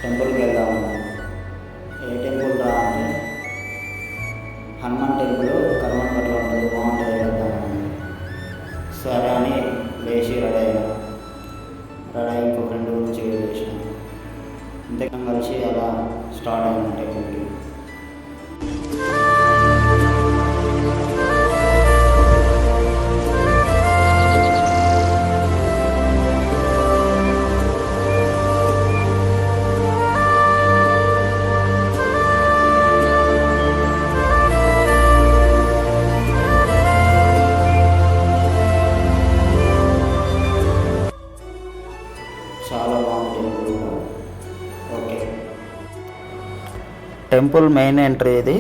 టెంపుల్కి వెళ్దామన్నా. ఏ టెంపుల్ రా అంటే హనుమాన్ టెంపుల్ కర్మన్పట్లో ఉంటుంది, బాగుంటుంది, వెళ్దామని. సరే అని లేచి రెడీ అయినా. ఇంకో ఫ్రెండ్ గురించి వెయిట్ చేసిన. ఇంతకం కలిసి అలా స్టార్ట్ అయిన టెంపుల్కి. చాలా బాగుంది టెంపుల్ కూడా. ఓకే, టెంపుల్ మెయిన్ ఎంట్రీ ఇది.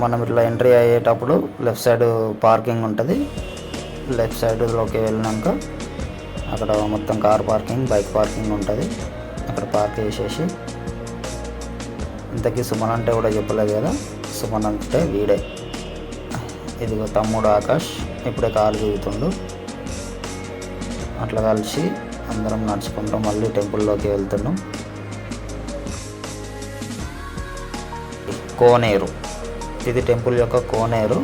మనం ఇట్లా ఎంట్రీ అయ్యేటప్పుడు లెఫ్ట్ సైడ్ పార్కింగ్ ఉంటుంది. లెఫ్ట్ సైడ్లోకి వెళ్ళినాక అక్కడ మొత్తం కార్ పార్కింగ్, బైక్ పార్కింగ్ ఉంటుంది. అక్కడ పార్క్ చేసేసి, ఇంతకీ సుమన్ అంటే కూడా చెప్పలేదు కదా, సుమన్ అంటే వీడే. ఇదిగో తమ్ముడు ఆకాష్ ఇప్పుడే కారు దిగుతుండు. అట్లా కలిసి అందరం నడుచుకుంటాం మళ్ళీ టెంపుల్లోకి వెళ్తున్నాం. కోనేరు, ఇది టెంపుల్ యొక్క కోనేరు.